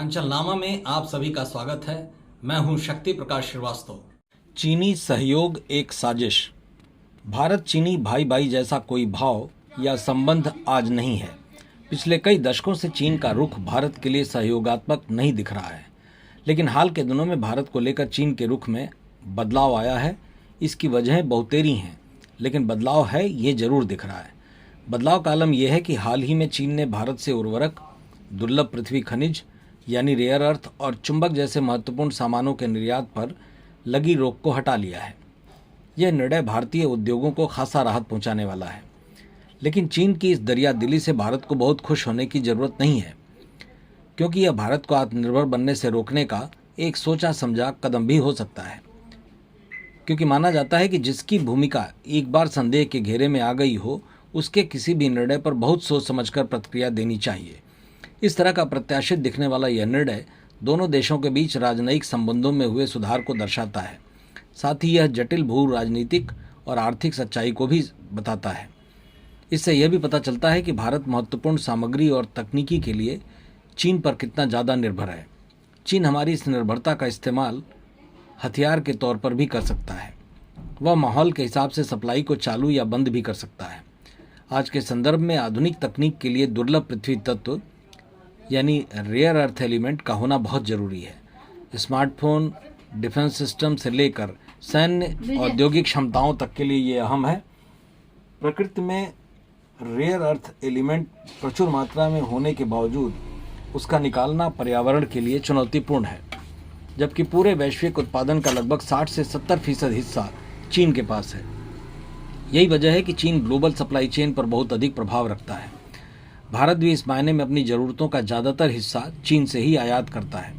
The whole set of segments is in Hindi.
अंचलनामा में आप सभी का स्वागत है। मैं हूं शक्ति प्रकाश श्रीवास्तव। चीनी सहयोग एक साजिश। भारत चीनी भाई भाई जैसा कोई भाव या संबंध आज नहीं है। पिछले कई दशकों से चीन का रुख भारत के लिए सहयोगात्मक नहीं दिख रहा है, लेकिन हाल के दिनों में भारत को लेकर चीन के रुख में बदलाव आया है। इसकी वजहें बहुतेरी हैं, लेकिन बदलाव है ये जरूर दिख रहा है। बदलाव का आलम यह है कि हाल ही में चीन ने भारत से उर्वरक, दुर्लभ पृथ्वी खनिज यानी रेयर अर्थ और चुंबक जैसे महत्वपूर्ण सामानों के निर्यात पर लगी रोक को हटा लिया है। यह निर्णय भारतीय उद्योगों को खासा राहत पहुंचाने वाला है, लेकिन चीन की इस दरियादिली से भारत को बहुत खुश होने की जरूरत नहीं है, क्योंकि यह भारत को आत्मनिर्भर बनने से रोकने का एक सोचा समझा कदम भी हो सकता है। क्योंकि माना जाता है कि जिसकी भूमिका एक बार संदेह के घेरे में आ गई हो, उसके किसी भी निर्णय पर बहुत सोच समझकर प्रतिक्रिया देनी चाहिए। इस तरह का प्रत्याशित दिखने वाला यह निर्णय दोनों देशों के बीच राजनयिक संबंधों में हुए सुधार को दर्शाता है। साथ ही यह जटिल भू राजनीतिक और आर्थिक सच्चाई को भी बताता है। इससे यह भी पता चलता है कि भारत महत्वपूर्ण सामग्री और तकनीकी के लिए चीन पर कितना ज़्यादा निर्भर है। चीन हमारी इस निर्भरता का इस्तेमाल हथियार के तौर पर भी कर सकता है। वह माहौल के हिसाब से सप्लाई को चालू या बंद भी कर सकता है। आज के संदर्भ में आधुनिक तकनीक के लिए दुर्लभ पृथ्वी तत्व यानी रेयर अर्थ एलिमेंट का होना बहुत जरूरी है। स्मार्टफोन, डिफेंस सिस्टम से लेकर सैन्य औद्योगिक क्षमताओं तक के लिए ये अहम है। प्रकृति में रेयर अर्थ एलिमेंट प्रचुर मात्रा में होने के बावजूद उसका निकालना पर्यावरण के लिए चुनौतीपूर्ण है, जबकि पूरे वैश्विक उत्पादन का लगभग 60 से 70% हिस्सा चीन के पास है। यही वजह है कि चीन ग्लोबल सप्लाई चेन पर बहुत अधिक प्रभाव रखता है। भारत भी इस मायने में अपनी ज़रूरतों का ज़्यादातर हिस्सा चीन से ही आयात करता है।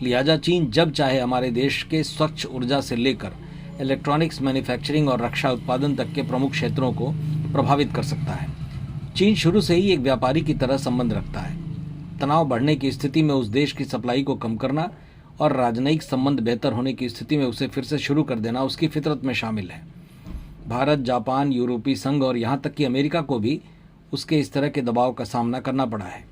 लिहाजा चीन जब चाहे हमारे देश के स्वच्छ ऊर्जा से लेकर इलेक्ट्रॉनिक्स मैन्युफैक्चरिंग और रक्षा उत्पादन तक के प्रमुख क्षेत्रों को प्रभावित कर सकता है। चीन शुरू से ही एक व्यापारी की तरह संबंध रखता है। तनाव बढ़ने की स्थिति में उस देश की सप्लाई को कम करना और राजनयिक संबंध बेहतर होने की स्थिति में उसे फिर से शुरू कर देना उसकी फितरत में शामिल है। भारत, जापान, यूरोपीय संघ और यहाँ तक कि अमेरिका को भी उसके इस तरह के दबाव का सामना करना पड़ा है।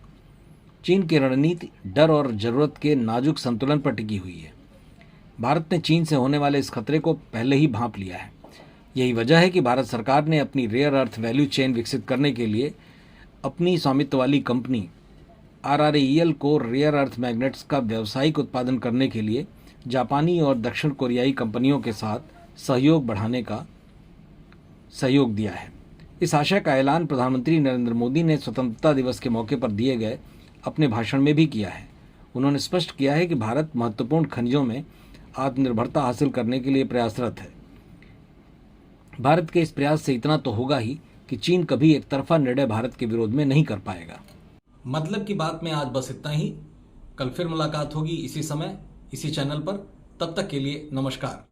चीन की रणनीति डर और जरूरत के नाजुक संतुलन पर टिकी हुई है। भारत ने चीन से होने वाले इस खतरे को पहले ही भांप लिया है। यही वजह है कि भारत सरकार ने अपनी रेयर अर्थ वैल्यू चेन विकसित करने के लिए अपनी स्वामित्व वाली कंपनी RRAEL को रेयर अर्थ मैग्नेट्स का व्यावसायिक उत्पादन करने के लिए जापानी और दक्षिण कोरियाई कंपनियों के साथ सहयोग बढ़ाने का सहयोग दिया है। इस आशय का ऐलान प्रधानमंत्री नरेंद्र मोदी ने स्वतंत्रता दिवस के मौके पर दिए गए अपने भाषण में भी किया है। उन्होंने स्पष्ट किया है कि भारत महत्वपूर्ण खनिजों में आत्मनिर्भरता हासिल करने के लिए प्रयासरत है। भारत के इस प्रयास से इतना तो होगा ही कि चीन कभी एक तरफा निर्णय भारत के विरोध में नहीं कर पाएगा। मतलब की बात में आज बस इतना ही। कल फिर मुलाकात होगी इसी समय, इसी चैनल पर। तब तक के लिए नमस्कार।